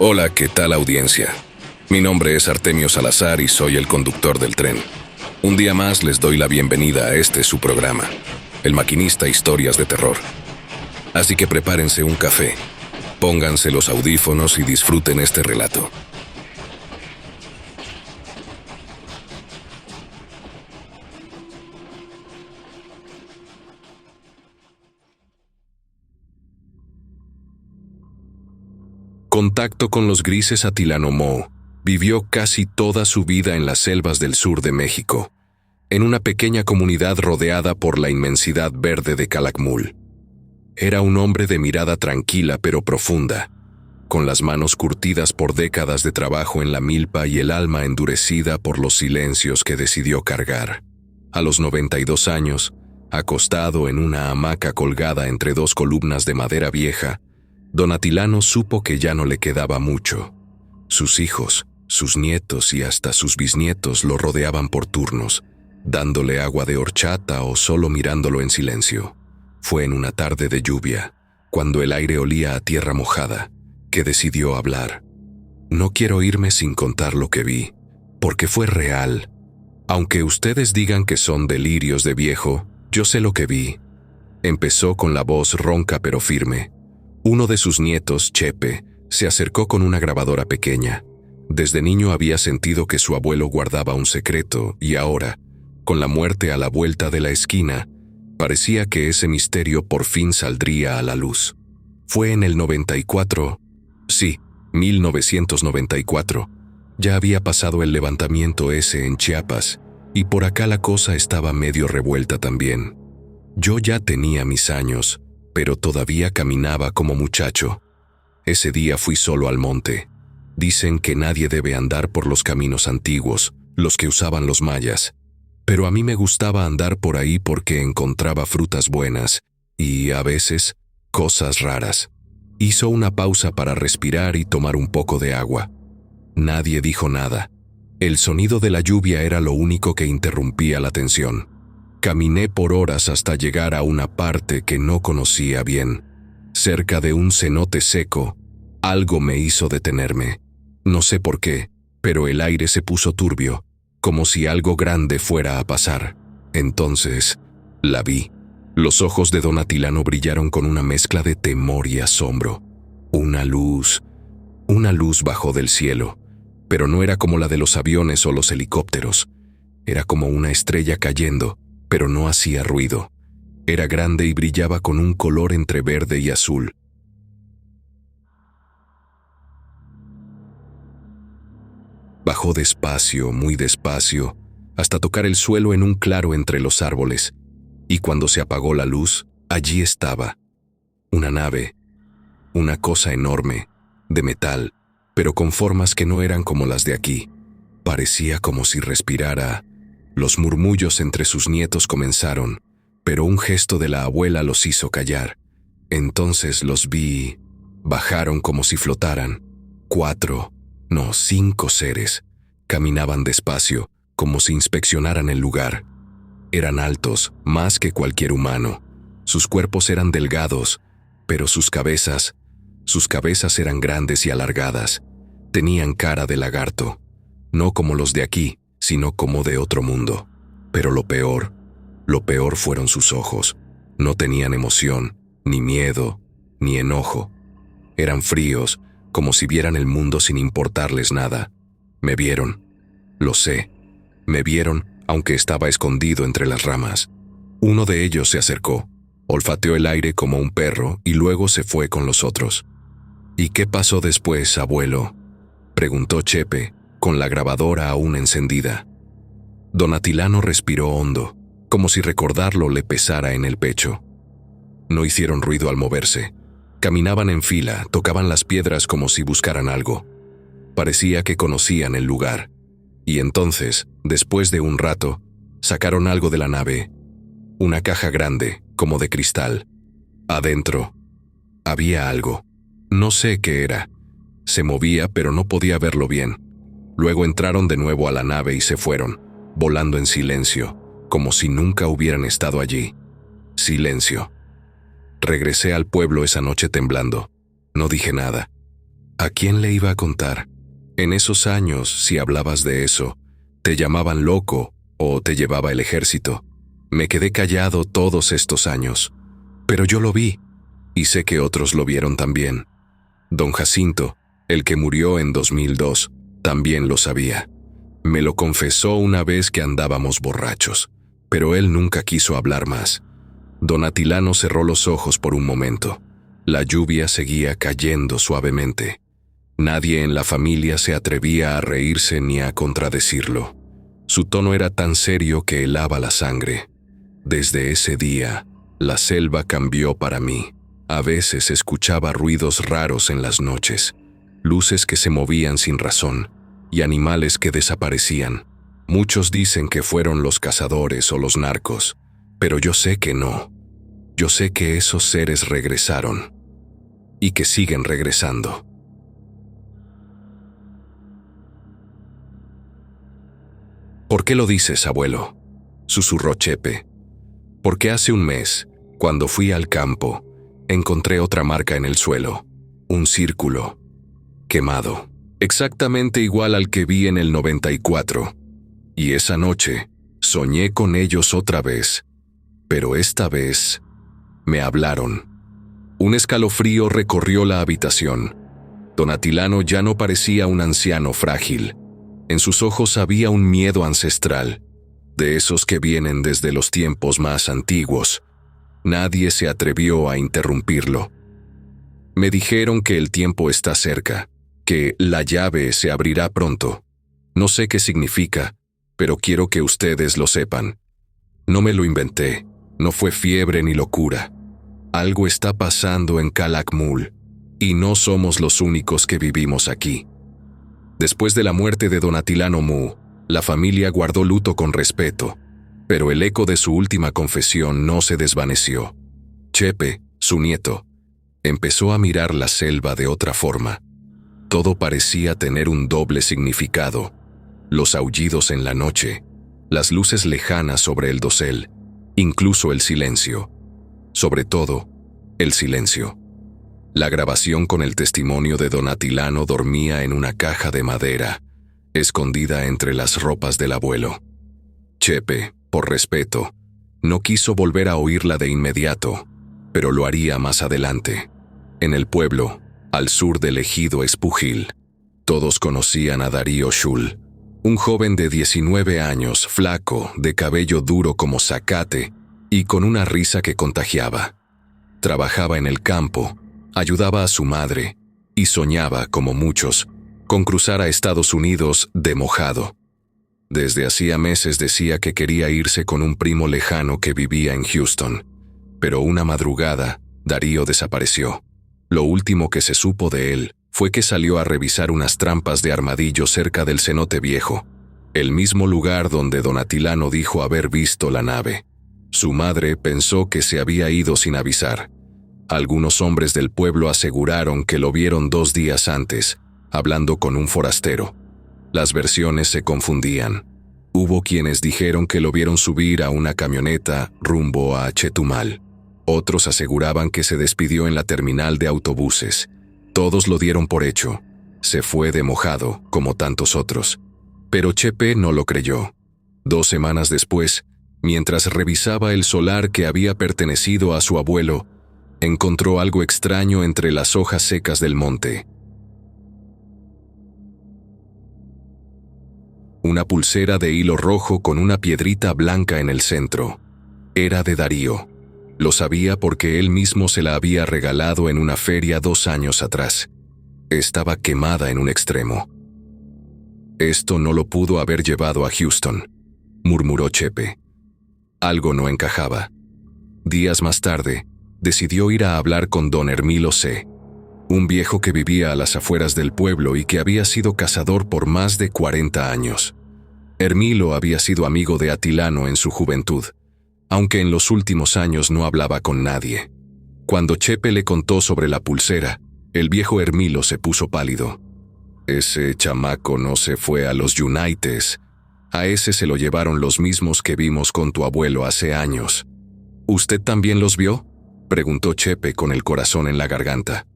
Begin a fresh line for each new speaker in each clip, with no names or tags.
Hola, ¿qué tal audiencia? Mi nombre es Artemio Salazar y soy el conductor del tren. Un día más les doy la bienvenida a este su programa, El Maquinista Historias de Terror. Así que prepárense un café, pónganse los audífonos y disfruten este relato. Contacto con los grises. Atilano Moe vivió casi toda su vida en las selvas del sur de México, en una pequeña comunidad rodeada por la inmensidad verde de Calakmul. Era un hombre de mirada tranquila pero profunda, con las manos curtidas por décadas de trabajo en la milpa y el alma endurecida por los silencios que decidió cargar. A los 92 años, acostado en una hamaca colgada entre dos columnas de madera vieja, don Atilano supo que ya no le quedaba mucho. Sus hijos, sus nietos y hasta sus bisnietos lo rodeaban por turnos, dándole agua de horchata o solo mirándolo en silencio. Fue en una tarde de lluvia, cuando el aire olía a tierra mojada, que decidió hablar. No quiero irme sin contar lo que vi, porque fue real. Aunque ustedes digan que son delirios de viejo, yo sé lo que vi. Empezó con la voz ronca pero firme. Uno de sus nietos, Chepe, se acercó con una grabadora pequeña. Desde niño había sentido que su abuelo guardaba un secreto y ahora, con la muerte a la vuelta de la esquina, parecía que ese misterio por fin saldría a la luz. Fue en el 94, sí, 1994. Ya había pasado el levantamiento ese en Chiapas y por acá la cosa estaba medio revuelta también. Yo ya tenía mis años, pero todavía caminaba como muchacho. Ese día fui solo al monte. Dicen que nadie debe andar por los caminos antiguos, los que usaban los mayas. Pero a mí me gustaba andar por ahí porque encontraba frutas buenas y, a veces, cosas raras. Hizo una pausa para respirar y tomar un poco de agua. Nadie dijo nada. El sonido de la lluvia era lo único que interrumpía la tensión. Caminé por horas hasta llegar a una parte que no conocía bien. Cerca de un cenote seco, algo me hizo detenerme. No sé por qué, pero el aire se puso turbio, como si algo grande fuera a pasar. Entonces, la vi. Los ojos de don Atilano brillaron con una mezcla de temor y asombro. Una luz bajó del cielo, pero no era como la de los aviones o los helicópteros. Era como una estrella cayendo, pero no hacía ruido. Era grande y brillaba con un color entre verde y azul. Bajó despacio, muy despacio, hasta tocar el suelo en un claro entre los árboles, y cuando se apagó la luz, allí estaba. Una nave, una cosa enorme, de metal, pero con formas que no eran como las de aquí. Parecía como si respirara. Los murmullos entre sus nietos comenzaron, pero un gesto de la abuela los hizo callar. Entonces los vi. Bajaron como si flotaran. 5 seres. Caminaban despacio, como si inspeccionaran el lugar. Eran altos, más que cualquier humano. Sus cuerpos eran delgados, pero sus cabezas eran grandes y alargadas. Tenían cara de lagarto, no como los de aquí, sino como de otro mundo. Pero lo peor fueron sus ojos. No tenían emoción, ni miedo, ni enojo. Eran fríos, como si vieran el mundo sin importarles nada. Me vieron, lo sé. Me vieron, aunque estaba escondido entre las ramas. Uno de ellos se acercó, olfateó el aire como un perro y luego se fue con los otros. ¿Y qué pasó después, abuelo?, preguntó Chepe, con la grabadora aún encendida. Don Atilano respiró hondo, como si recordarlo le pesara en el pecho. No hicieron ruido al moverse. Caminaban en fila, tocaban las piedras como si buscaran algo. Parecía que conocían el lugar. Y entonces, después de un rato, sacaron algo de la nave. Una caja grande, como de cristal. Adentro había algo. No sé qué era. Se movía, pero no podía verlo bien. Luego entraron de nuevo a la nave y se fueron, volando en silencio, como si nunca hubieran estado allí. Silencio. Regresé al pueblo esa noche temblando. No dije nada. ¿A quién le iba a contar? En esos años, si hablabas de eso, te llamaban loco o te llevaba el ejército. Me quedé callado todos estos años, pero yo lo vi, y sé que otros lo vieron también. Don Jacinto, el que murió en 2002, también lo sabía. Me lo confesó una vez que andábamos borrachos, pero él nunca quiso hablar más. Don Atilano cerró los ojos por un momento. La lluvia seguía cayendo suavemente. Nadie en la familia se atrevía a reírse ni a contradecirlo. Su tono era tan serio que helaba la sangre. Desde ese día, la selva cambió para mí. A veces escuchaba ruidos raros en las noches, luces que se movían sin razón y animales que desaparecían. Muchos dicen que fueron los cazadores o los narcos, pero yo sé que no. Yo sé que esos seres regresaron y que siguen regresando. ¿Por qué lo dices, abuelo?, susurró Chepe. Porque hace un mes, cuando fui al campo, encontré otra marca en el suelo, un círculo, quemado, exactamente igual al que vi en el 94. Y esa noche, soñé con ellos otra vez, pero esta vez, me hablaron. Un escalofrío recorrió la habitación. Don Atilano ya no parecía un anciano frágil. En sus ojos había un miedo ancestral, de esos que vienen desde los tiempos más antiguos. Nadie se atrevió a interrumpirlo. Me dijeron que el tiempo está cerca, que la llave se abrirá pronto. No sé qué significa, pero quiero que ustedes lo sepan. No me lo inventé, no fue fiebre ni locura. Algo está pasando en Calakmul, y no somos los únicos que vivimos aquí. Después de la muerte de don Atilano Mu, la familia guardó luto con respeto, pero el eco de su última confesión no se desvaneció. Chepe, su nieto, empezó a mirar la selva de otra forma. Todo parecía tener un doble significado. Los aullidos en la noche, las luces lejanas sobre el dosel, incluso el silencio. Sobre todo, el silencio. La grabación con el testimonio de don Atilano dormía en una caja de madera, escondida entre las ropas del abuelo. Chepe, por respeto, no quiso volver a oírla de inmediato, pero lo haría más adelante. En el pueblo, al sur del ejido Espujil, todos conocían a Darío Schul, un joven de 19 años, flaco, de cabello duro como zacate y con una risa que contagiaba. Trabajaba en el campo, ayudaba a su madre y soñaba, como muchos, con cruzar a Estados Unidos de mojado. Desde hacía meses decía que quería irse con un primo lejano que vivía en Houston, pero una madrugada, Darío desapareció. Lo último que se supo de él fue que salió a revisar unas trampas de armadillo cerca del cenote viejo, el mismo lugar donde don Atilano dijo haber visto la nave. Su madre pensó que se había ido sin avisar. Algunos hombres del pueblo aseguraron que lo vieron 2 días antes, hablando con un forastero. Las versiones se confundían. Hubo quienes dijeron que lo vieron subir a una camioneta rumbo a Chetumal. Otros aseguraban que se despidió en la terminal de autobuses. Todos lo dieron por hecho. Se fue de mojado, como tantos otros. Pero Chepe no lo creyó. 2 semanas después, mientras revisaba el solar que había pertenecido a su abuelo, encontró algo extraño entre las hojas secas del monte. Una pulsera de hilo rojo con una piedrita blanca en el centro. Era de Darío. Lo sabía porque él mismo se la había regalado en una feria 2 años atrás. Estaba quemada en un extremo. Esto no lo pudo haber llevado a Houston, murmuró Chepe. Algo no encajaba. Días más tarde, decidió ir a hablar con don Hermilo C., un viejo que vivía a las afueras del pueblo y que había sido cazador por más de 40 años. Hermilo había sido amigo de Atilano en su juventud, aunque en los últimos años no hablaba con nadie. Cuando Chepe le contó sobre la pulsera, el viejo Hermilo se puso pálido. Ese chamaco no se fue a los Unites. A ese se lo llevaron los mismos que vimos con tu abuelo hace años. ¿Usted también los vio?, preguntó Chepe con el corazón en la garganta.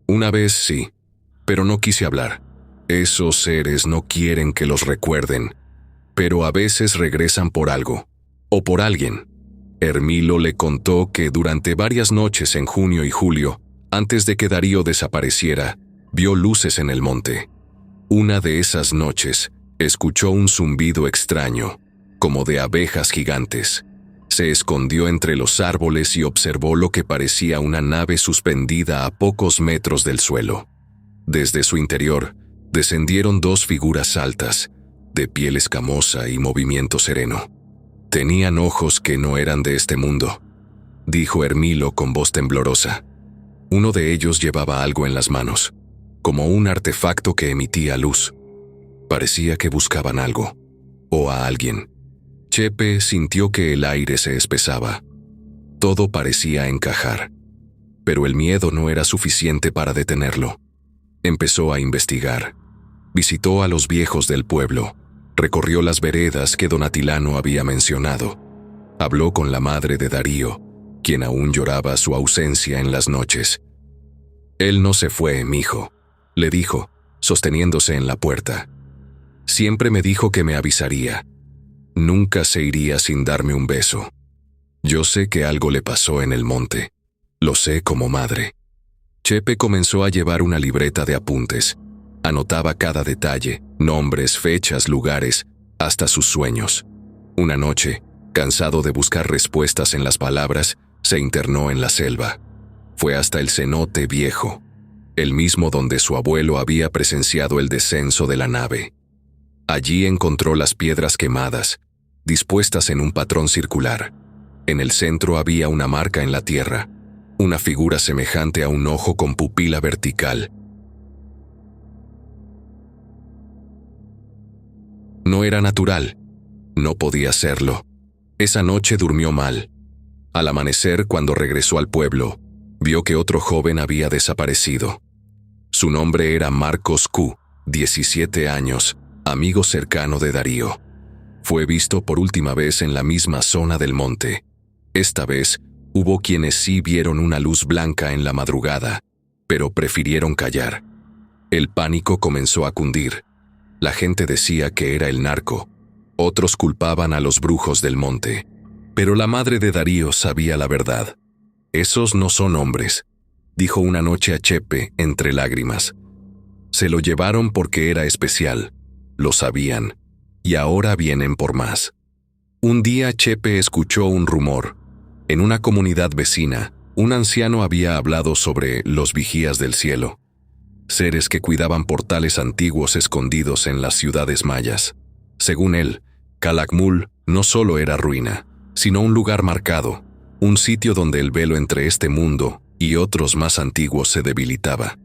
Una vez sí, pero no quise hablar. Esos seres no quieren que los recuerden, pero a veces regresan por algo, o por alguien. Hermilo le contó que durante varias noches en junio y julio, antes de que Darío desapareciera, vio luces en el monte. Una de esas noches, escuchó un zumbido extraño, como de abejas gigantes. Se escondió entre los árboles y observó lo que parecía una nave suspendida a pocos metros del suelo. Desde su interior, descendieron dos figuras altas, de piel escamosa y movimiento sereno. Tenían ojos que no eran de este mundo, dijo Hermilo con voz temblorosa. Uno de ellos llevaba algo en las manos, como un artefacto que emitía luz. Parecía que buscaban algo, o a alguien. Chepe sintió que el aire se espesaba. Todo parecía encajar, pero el miedo no era suficiente para detenerlo. Empezó a investigar. Visitó a los viejos del pueblo. Recorrió las veredas que don Atilano había mencionado. Habló con la madre de Darío, quien aún lloraba su ausencia en las noches. «Él no se fue, mijo», le dijo, sosteniéndose en la puerta. «Siempre me dijo que me avisaría. Nunca se iría sin darme un beso. Yo sé que algo le pasó en el monte. Lo sé como madre». Chepe comenzó a llevar una libreta de apuntes. Anotaba cada detalle, nombres, fechas, lugares, hasta sus sueños. Una noche, cansado de buscar respuestas en las palabras, se internó en la selva. Fue hasta el cenote viejo, el mismo donde su abuelo había presenciado el descenso de la nave. Allí encontró las piedras quemadas, dispuestas en un patrón circular. En el centro había una marca en la tierra, una figura semejante a un ojo con pupila vertical. No era natural. No podía serlo. Esa noche durmió mal. Al amanecer, cuando regresó al pueblo, vio que otro joven había desaparecido. Su nombre era Marcos Q., 17 años, amigo cercano de Darío. Fue visto por última vez en la misma zona del monte. Esta vez, hubo quienes sí vieron una luz blanca en la madrugada, pero prefirieron callar. El pánico comenzó a cundir. La gente decía que era el narco. Otros culpaban a los brujos del monte. Pero la madre de Darío sabía la verdad. «Esos no son hombres», dijo una noche a Chepe entre lágrimas. «Se lo llevaron porque era especial. Lo sabían. Y ahora vienen por más». Un día Chepe escuchó un rumor. En una comunidad vecina, un anciano había hablado sobre los vigías del cielo, seres que cuidaban portales antiguos escondidos en las ciudades mayas. Según él, Calakmul no solo era ruina, sino un lugar marcado, un sitio donde el velo entre este mundo y otros más antiguos se debilitaba.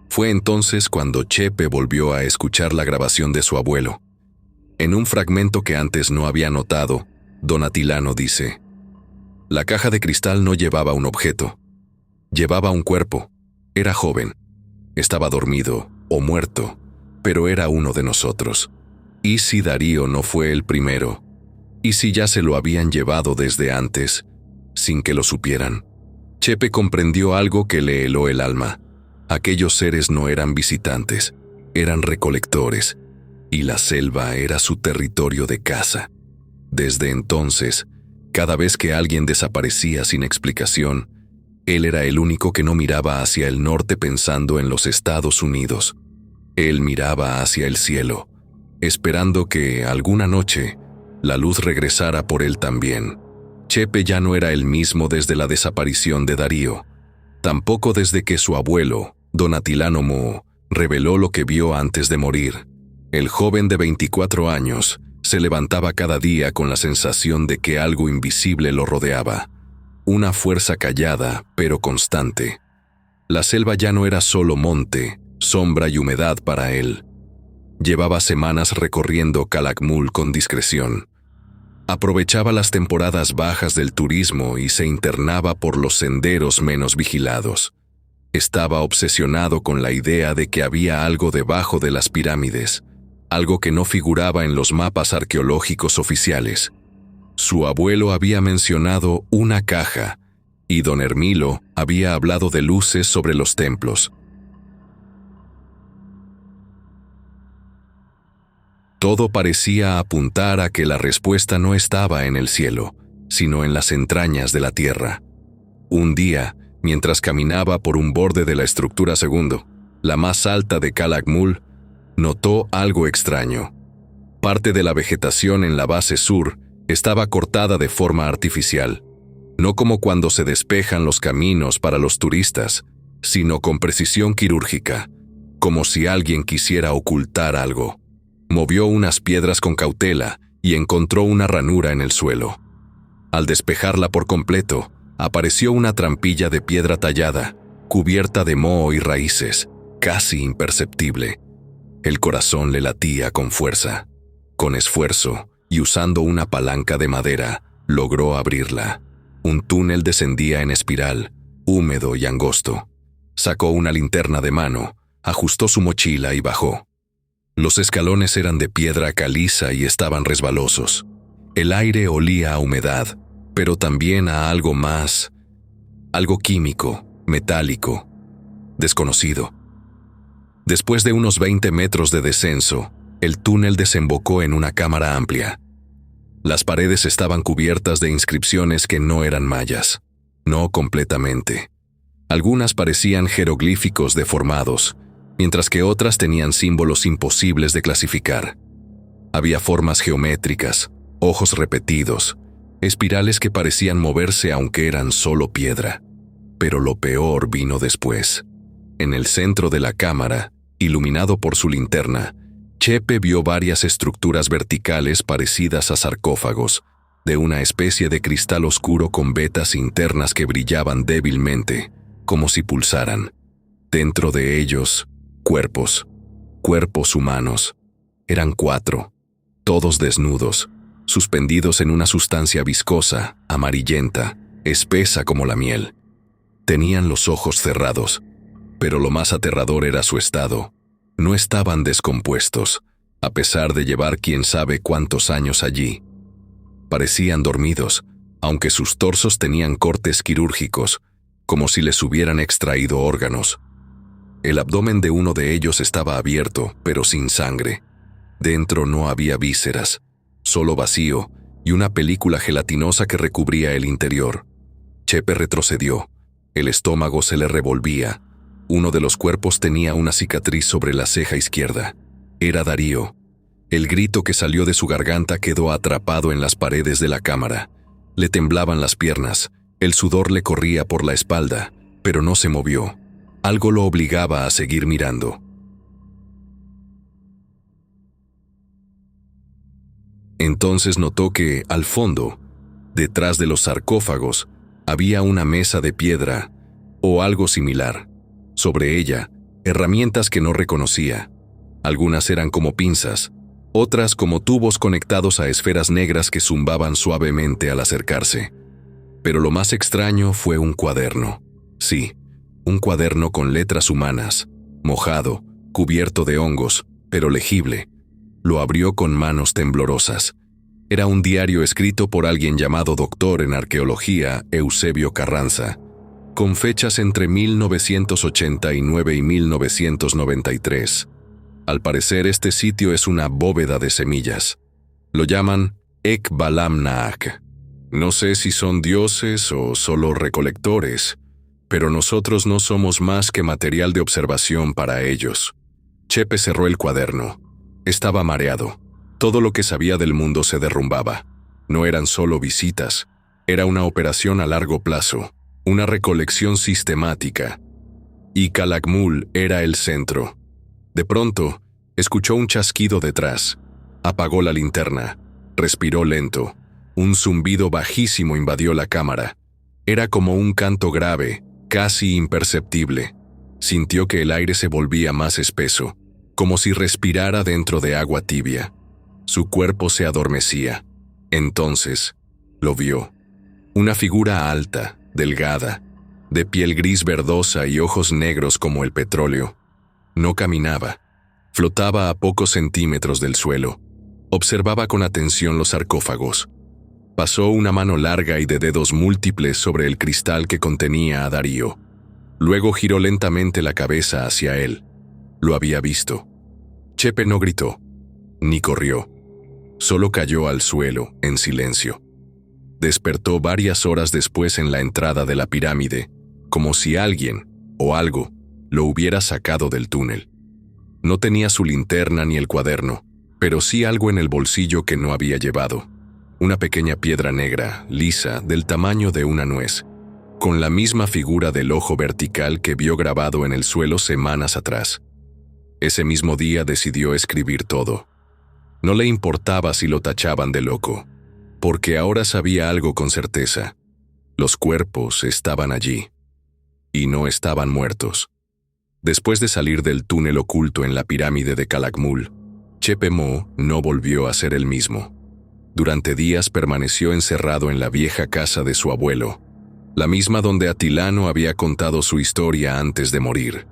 Fue entonces cuando Chepe volvió a escuchar la grabación de su abuelo. En un fragmento que antes no había notado, don Atilano dice: «La caja de cristal no llevaba un objeto, llevaba un cuerpo. Era joven. Estaba dormido o muerto, pero era uno de nosotros. ¿Y si Darío no fue el primero? ¿Y si ya se lo habían llevado desde antes, sin que lo supieran?» Chepe comprendió algo que le heló el alma. Aquellos seres no eran visitantes, eran recolectores, y la selva era su territorio de caza. Desde entonces, cada vez que alguien desaparecía sin explicación, él era el único que no miraba hacia el norte pensando en los Estados Unidos. Él miraba hacia el cielo, esperando que, alguna noche, la luz regresara por él también. Chepe ya no era el mismo desde la desaparición de Darío, tampoco desde que su abuelo, don Atilano Mo, reveló lo que vio antes de morir. El joven de 24 años se levantaba cada día con la sensación de que algo invisible lo rodeaba. Una fuerza callada, pero constante. La selva ya no era solo monte, sombra y humedad para él. Llevaba semanas recorriendo Calakmul con discreción. Aprovechaba las temporadas bajas del turismo y se internaba por los senderos menos vigilados. Estaba obsesionado con la idea de que había algo debajo de las pirámides, algo que no figuraba en los mapas arqueológicos oficiales. Su abuelo había mencionado una caja, y don Hermilo había hablado de luces sobre los templos. Todo parecía apuntar a que la respuesta no estaba en el cielo, sino en las entrañas de la tierra. Un día, mientras caminaba por un borde de la estructura segundo, la más alta de Calakmul, notó algo extraño. Parte de la vegetación en la base sur estaba cortada de forma artificial, no como cuando se despejan los caminos para los turistas, sino con precisión quirúrgica, como si alguien quisiera ocultar algo. Movió unas piedras con cautela y encontró una ranura en el suelo. Al despejarla por completo, apareció una trampilla de piedra tallada, cubierta de moho y raíces, casi imperceptible. El corazón le latía con fuerza. Con esfuerzo, y usando una palanca de madera, logró abrirla. Un túnel descendía en espiral, húmedo y angosto. Sacó una linterna de mano, ajustó su mochila y bajó. Los escalones eran de piedra caliza y estaban resbalosos. El aire olía a humedad, pero también a algo más, algo químico, metálico, desconocido. Después de unos 20 metros de descenso, el túnel desembocó en una cámara amplia. Las paredes estaban cubiertas de inscripciones que no eran mayas, no completamente. Algunas parecían jeroglíficos deformados, mientras que otras tenían símbolos imposibles de clasificar. Había formas geométricas, ojos repetidos, espirales que parecían moverse aunque eran solo piedra. Pero lo peor vino después. En el centro de la cámara, iluminado por su linterna, Chepe vio varias estructuras verticales parecidas a sarcófagos, de una especie de cristal oscuro con vetas internas que brillaban débilmente, como si pulsaran. Dentro de ellos, cuerpos humanos. Eran 4, todos desnudos, suspendidos en una sustancia viscosa, amarillenta, espesa como la miel. Tenían los ojos cerrados, pero lo más aterrador era su estado. No estaban descompuestos, a pesar de llevar quién sabe cuántos años allí. Parecían dormidos, aunque sus torsos tenían cortes quirúrgicos, como si les hubieran extraído órganos. El abdomen de uno de ellos estaba abierto, pero sin sangre. Dentro no había vísceras, solo vacío y una película gelatinosa que recubría el interior. Chepe retrocedió. El estómago se le revolvía. Uno de los cuerpos tenía una cicatriz sobre la ceja izquierda. Era Darío. El grito que salió de su garganta quedó atrapado en las paredes de la cámara. Le temblaban las piernas, el sudor le corría por la espalda, pero no se movió. Algo lo obligaba a seguir mirando. Entonces notó que, al fondo, detrás de los sarcófagos, había una mesa de piedra, o algo similar. Sobre ella, herramientas que no reconocía. Algunas eran como pinzas, otras como tubos conectados a esferas negras que zumbaban suavemente al acercarse. Pero lo más extraño fue un cuaderno. Sí, un cuaderno con letras humanas, mojado, cubierto de hongos, pero legible. Lo abrió con manos temblorosas. Era un diario escrito por alguien llamado doctor en arqueología Eusebio Carranza, con fechas entre 1989 y 1993. Al parecer este sitio es una bóveda de semillas. Lo llaman Ekbalam Naak. No sé si son dioses o solo recolectores, pero nosotros no somos más que material de observación para ellos. Chepe cerró el cuaderno. Estaba mareado. Todo lo que sabía del mundo se derrumbaba. No eran solo visitas. Era una operación a largo plazo, una recolección sistemática. Y Calakmul era el centro. De pronto, escuchó un chasquido detrás. Apagó la linterna. Respiró lento. Un zumbido bajísimo invadió la cámara. Era como un canto grave, casi imperceptible. Sintió que el aire se volvía más espeso, como si respirara dentro de agua tibia. Su cuerpo se adormecía. Entonces, lo vio. Una figura alta, delgada, de piel gris verdosa y ojos negros como el petróleo. No caminaba. Flotaba a pocos centímetros del suelo. Observaba con atención los sarcófagos. Pasó una mano larga y de dedos múltiples sobre el cristal que contenía a Darío. Luego giró lentamente la cabeza hacia él. Lo había visto. Chepe no gritó. ni corrió. Solo cayó al suelo, en silencio. Despertó varias horas después en la entrada de la pirámide, como si alguien, o algo, lo hubiera sacado del túnel. No tenía su linterna ni el cuaderno, pero sí algo en el bolsillo que no había llevado. Una pequeña piedra negra, lisa, del tamaño de una nuez, con la misma figura del ojo vertical que vio grabado en el suelo semanas atrás. Ese mismo día decidió escribir todo. No le importaba si lo tachaban de loco, porque ahora sabía algo con certeza. Los cuerpos estaban allí, y no estaban muertos. Después de salir del túnel oculto en la pirámide de Calakmul, Chepe Mo no volvió a ser el mismo. Durante días permaneció encerrado en la vieja casa de su abuelo, la misma donde Atilano había contado su historia antes de morir.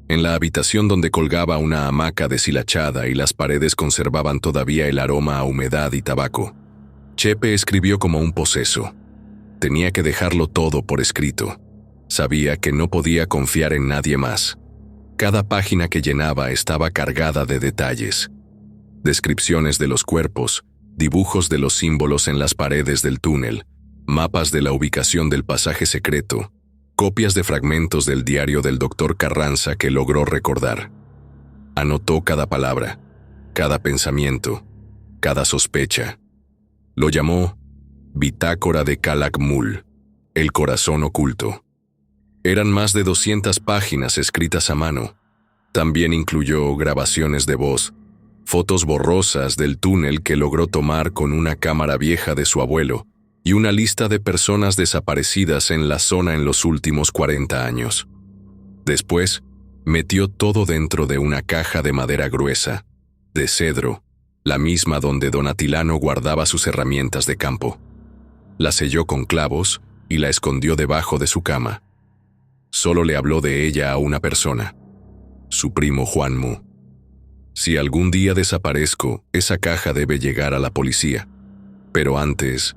En la habitación donde colgaba una hamaca deshilachada y las paredes conservaban todavía el aroma a humedad y tabaco, Chepe escribió como un poseso. Tenía que dejarlo todo por escrito. Sabía que no podía confiar en nadie más. Cada página que llenaba estaba cargada de detalles. Descripciones de los cuerpos, dibujos de los símbolos en las paredes del túnel, mapas de la ubicación del pasaje secreto, copias de fragmentos del diario del doctor Carranza que logró recordar. Anotó cada palabra, cada pensamiento, cada sospecha. Lo llamó Bitácora de Calakmul, el corazón oculto. Eran más de 200 páginas escritas a mano. También incluyó grabaciones de voz, fotos borrosas del túnel que logró tomar con una cámara vieja de su abuelo y una lista de personas desaparecidas en la zona en los últimos 40 años. Después, metió todo dentro de una caja de madera gruesa, de cedro, la misma donde don Atilano guardaba sus herramientas de campo. La selló con clavos y la escondió debajo de su cama. Solo le habló de ella a una persona, su primo Juan Mu. Si algún día desaparezco, esa caja debe llegar a la policía. Pero antes,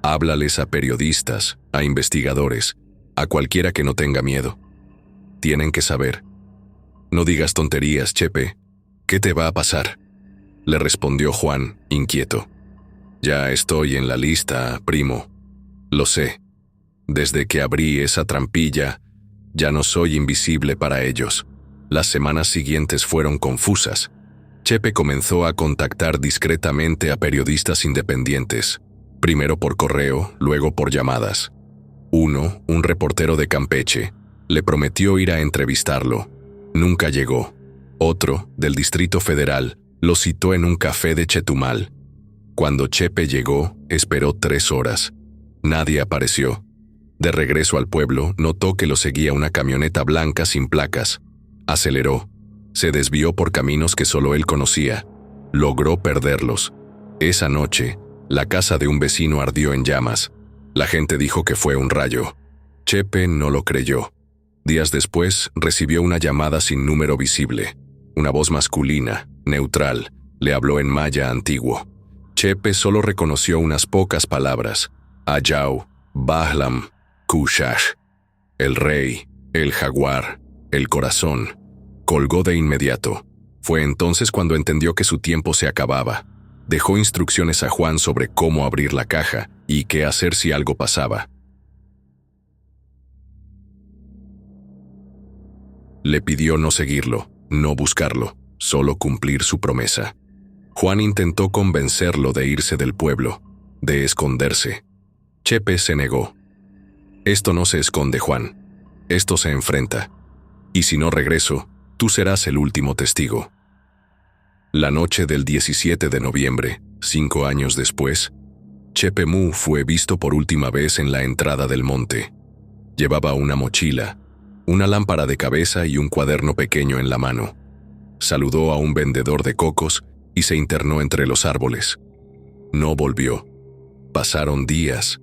háblales a periodistas, a investigadores, a cualquiera que no tenga miedo. Tienen que saber. No digas tonterías, Chepe. ¿Qué te va a pasar?, le respondió Juan, inquieto. Ya estoy en la lista, primo. Lo sé. Desde que abrí esa trampilla, ya no soy invisible para ellos. Las semanas siguientes fueron confusas. Chepe comenzó a contactar discretamente a periodistas independientes, primero por correo, luego por llamadas. Uno, un reportero de Campeche, le prometió ir a entrevistarlo. Nunca llegó. Otro, del Distrito Federal, lo citó en un café de Chetumal. Cuando Chepe llegó, esperó 3 horas. Nadie apareció. De regreso al pueblo, notó que lo seguía una camioneta blanca sin placas. Aceleró. Se desvió por caminos que solo él conocía. Logró perderlos. Esa noche, la casa de un vecino ardió en llamas. La gente dijo que fue un rayo. Chepe no lo creyó. Días después, recibió una llamada sin número visible. Una voz masculina, neutral, le habló en maya antiguo. Chepe solo reconoció unas pocas palabras: Ayau, Bahlam, Kushash. El rey, el jaguar, el corazón. Colgó de inmediato. Fue entonces cuando entendió que su tiempo se acababa. Dejó instrucciones a Juan sobre cómo abrir la caja y qué hacer si algo pasaba. Le pidió no seguirlo, no buscarlo, solo cumplir su promesa. Juan intentó convencerlo de irse del pueblo, de esconderse. Chepe se negó. Esto no se esconde, Juan. Esto se enfrenta. Y si no regreso, tú serás el último testigo. La noche del 17 de noviembre, 5 años después, Chepe Mu fue visto por última vez en la entrada del monte. Llevaba una mochila, una lámpara de cabeza y un cuaderno pequeño en la mano. Saludó a un vendedor de cocos y se internó entre los árboles. No volvió. Pasaron días,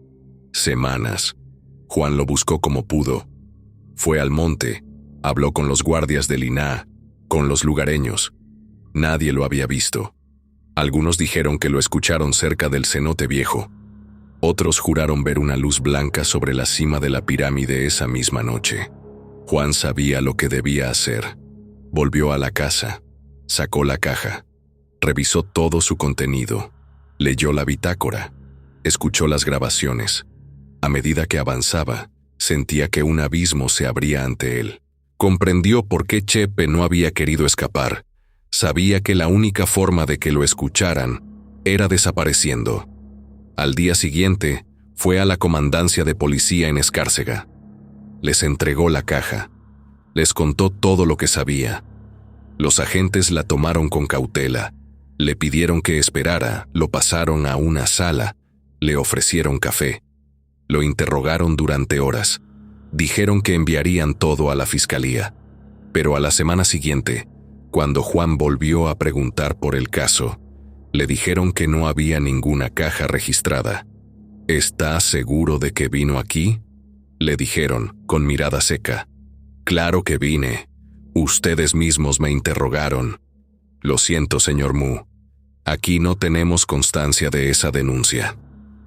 semanas. Juan lo buscó como pudo. Fue al monte, habló con los guardias del INAH, con los lugareños. Nadie lo había visto. Algunos dijeron que lo escucharon cerca del cenote viejo. Otros juraron ver una luz blanca sobre la cima de la pirámide esa misma noche. Juan sabía lo que debía hacer. Volvió a la casa, sacó la caja, revisó todo su contenido, leyó la bitácora, escuchó las grabaciones. A medida que avanzaba, sentía que un abismo se abría ante él. Comprendió por qué Chepe no había querido escapar. Sabía que la única forma de que lo escucharan era desapareciendo. Al día siguiente, fue a la comandancia de policía en Escárcega. Les entregó la caja. Les contó todo lo que sabía. Los agentes la tomaron con cautela. Le pidieron que esperara, lo pasaron a una sala, le ofrecieron café. Lo interrogaron durante horas. Dijeron que enviarían todo a la fiscalía. Pero a la semana siguiente, cuando Juan volvió a preguntar por el caso, le dijeron que no había ninguna caja registrada. ¿Está seguro de que vino aquí?, le dijeron, con mirada seca. Claro que vine. Ustedes mismos me interrogaron. Lo siento, señor Mu. Aquí no tenemos constancia de esa denuncia.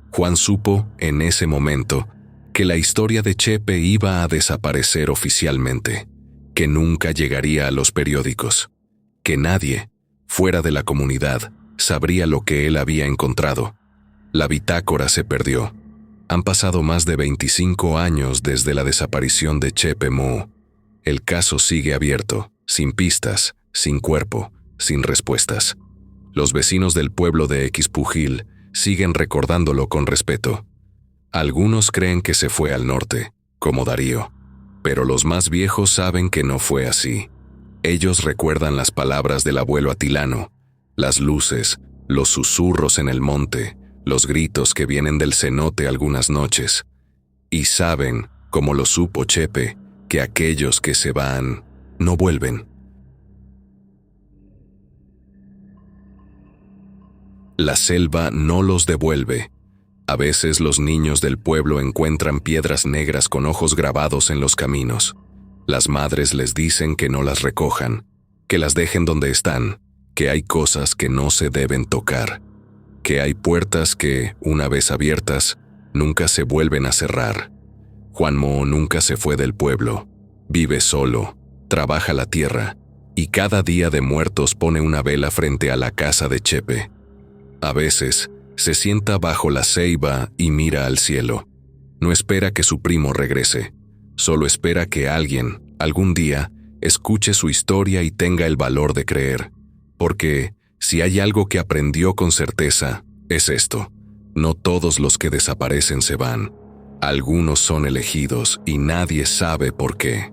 Juan supo, en ese momento, que la historia de Chepe iba a desaparecer oficialmente, que nunca llegaría a los periódicos, que nadie, fuera de la comunidad, sabría lo que él había encontrado. La bitácora se perdió. Han pasado más de 25 años desde la desaparición de Chepe Mu. El caso sigue abierto, sin pistas, sin cuerpo, sin respuestas. Los vecinos del pueblo de Xpujil siguen recordándolo con respeto. Algunos creen que se fue al norte, como Darío, pero los más viejos saben que no fue así. Ellos recuerdan las palabras del abuelo Atilano, las luces, los susurros en el monte, los gritos que vienen del cenote algunas noches, y saben, como lo supo Chepe, que aquellos que se van no vuelven. La selva no los devuelve. A veces los niños del pueblo encuentran piedras negras con ojos grabados en los caminos. Las madres les dicen que no las recojan, que las dejen donde están, que hay cosas que no se deben tocar, que hay puertas que, una vez abiertas, nunca se vuelven a cerrar. Juan Mo nunca se fue del pueblo. Vive solo, trabaja la tierra, y cada día de muertos pone una vela frente a la casa de Chepe. A veces, se sienta bajo la ceiba y mira al cielo. No espera que su primo regrese, solo espera que alguien, algún día, escuche su historia y tenga el valor de creer. Porque, si hay algo que aprendió con certeza, es esto: no todos los que desaparecen se van. Algunos son elegidos y nadie sabe por qué.